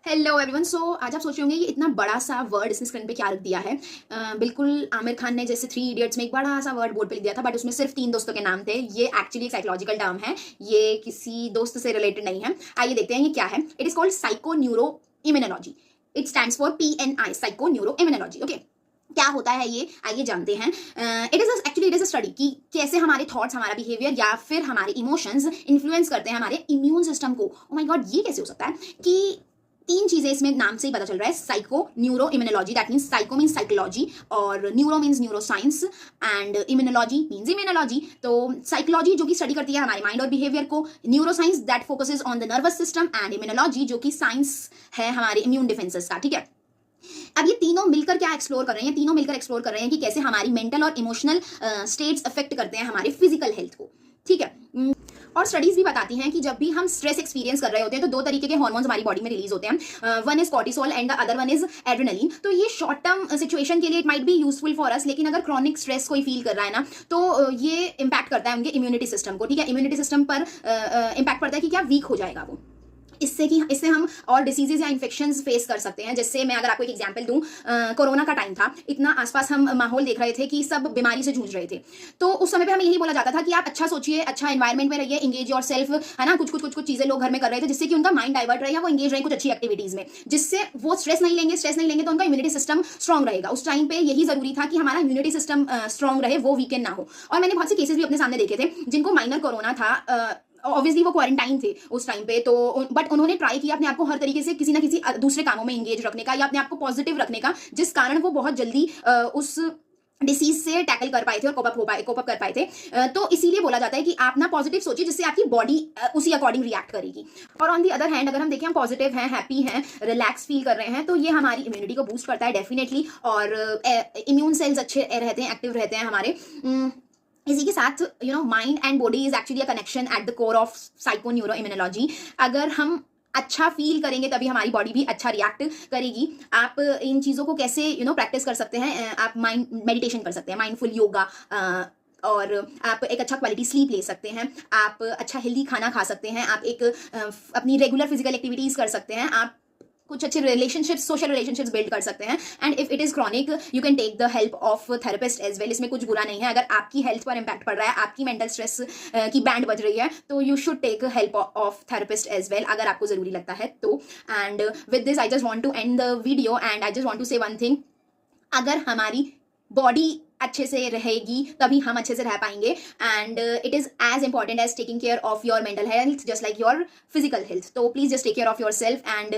Hello everyone. सो आज आप सोच रहे होंगे ये इतना बड़ा सा वर्ड इसने स्क्रीन पे क्या रख दिया है। बिल्कुल आमिर खान ने जैसे 3 इडियट्स में एक बड़ा सा वर्ड बोर्ड पे लिख दिया था, बट उसमें सिर्फ 3 दोस्तों के नाम थे। ये एक्चुअली एक साइकोलॉजिकल टर्म है, ये किसी दोस्त से रिलेटेड नहीं है। आइए देखते हैं ये क्या है। It is called psycho neuro immunology. It stands for PNI, psycho neuro immunology. Okay, क्या होता है ये, आइए जानते हैं। इट इज अ स्टडी कि कैसे हमारे थॉट्स, हमारा बिहेवियर या फिर हमारे इमोशंस इन्फ्लुएंस करते हैं हमारे इम्यून सिस्टम को। ओ माय गॉड, ये कैसे हो सकता है कि 3 चीजें इसमें नाम से ही पता चल रहा है। Psycho neuro immunology, that means psycho means psychology और neuro means neuro science and immunology means immunology. तो साइकोलॉजी जो कि स्टडी करती है हमारे माइंड और बिहेवियर को, neuro science that focuses on the nervous system and immunology जो कि साइंस है हमारे इम्यून डिफेंसेस का। ठीक है, अब ये तीनों मिलकर क्या एक्सप्लोर कर रहे हैं, तीनों मिलकर एक्सप्लोर कर रहे हैं कि कैसे हमारी मेंटल और इमोशनल स्टेट्स अफेक्ट करते हैं हमारे फिजिकल हेल्थ को। ठीक है, और स्टडीज भी बताती हैं कि जब भी हम स्ट्रेस एक्सपीरियंस कर रहे होते हैं तो 2 तरीके के हार्मोन्स हमारी बॉडी में रिलीज होते हैं। One is cortisol and the other one is adrenaline. तो ये शॉर्ट टर्म सिचुएशन के लिए it might be useful for us, लेकिन अगर क्रॉनिक स्ट्रेस कोई फील कर रहा है ना तो ये इंपैक्ट करता है उनके इम्यूनिटी सिस्टम को। ठीक है, इम्यूनिटी सिस्टम पर इंपैक्ट पड़ता है कि क्या वीक हो जाएगा वो। इससे हम और डिसीजेज या इन्फेक्शंस फेस कर सकते हैं। जैसे मैं अगर आपको एक एग्जांपल दूं, कोरोना का टाइम था, इतना आसपास हम माहौल देख रहे थे कि सब बीमारी से जूझ रहे थे। तो उस समय पे हमें यही बोला जाता था कि आप अच्छा सोचिए, अच्छा एनवायरमेंट में रहिए, एंगेज योर सेल्फ, है ना। कुछ चीजें लोग घर में कर रहे थे जिससे कि उनका माइंड डाइवर्ट रहे या वो एंगेज रहे कुछ अच्छी एक्टिविटीज में, जिससे वो स्ट्रेस नहीं लेंगे तो उनका इम्यूनिटी सिस्टम स्ट्रॉन्ग रहेगा। उस टाइम पे यही जरूरी था कि हमारा इम्यूनिटी सिस्टम स्ट्रॉन्ग रहे, वो वीकेंड ना हो। और मैंने बहुत से केसेस भी अपने सामने देखे थे जिनको माइनर कोरोना था। ऑब्वियसली वो क्वारंटाइन थे उस टाइम पे, तो बट उन्होंने ट्राई किया अपने आप को हर तरीके से किसी ना किसी दूसरे कामों में एंगेज रखने का या अपने आप को पॉजिटिव रखने का, जिस कारण वो बहुत जल्दी उस डिसीज से टैकल कर पाए थे और कोप अप कर पाए थे। तो इसीलिए बोला जाता है कि आप ना पॉजिटिव सोचिए जिससे आपकी बॉडी उसी अकॉर्डिंग रिएक्ट करेगी। और ऑन दी अदर हैंड अगर हम देखें, हम पॉजिटिव हैं, हैप्पी हैं, रिलैक्स फील कर रहे हैं, तो ये हमारी इम्यूनिटी को बूस्ट करता है डेफिनेटली, और इम्यून सेल्स अच्छे रहते हैं, एक्टिव रहते हैं हमारे। इसी के साथ mind and body is actually a connection at the core of psycho neuro immunology. अगर हम अच्छा फील करेंगे तभी हमारी बॉडी भी अच्छा रिएक्ट करेगी। आप इन चीज़ों को कैसे प्रैक्टिस कर सकते हैं, आप माइंड मेडिटेशन कर सकते हैं, माइंडफुल योगा, और आप एक अच्छा क्वालिटी स्लीप ले सकते हैं, आप अच्छा हेल्दी खाना खा सकते हैं, आप एक अपनी रेगुलर फिजिकल एक्टिविटीज़ कर सकते हैं, आप कुछ अच्छे सोशल रिलेशनशिप्स बिल्ड कर सकते हैं। And if it is chronic you can take the help of therapist as well. इसमें कुछ बुरा नहीं है। अगर आपकी हेल्थ पर इंपैक्ट पड़ रहा है, आपकी मेंटल स्ट्रेस की बैंड बज रही है, तो you should take help of therapist as well, अगर आपको जरूरी लगता है तो। And with this I just want to end the video and I just want to say one thing. अगर हमारी बॉडी अच्छे से रहेगी तभी हम अच्छे से रह पाएंगे, and it is as important as taking care of your mental health just like your physical health. तो please just take care of yourself and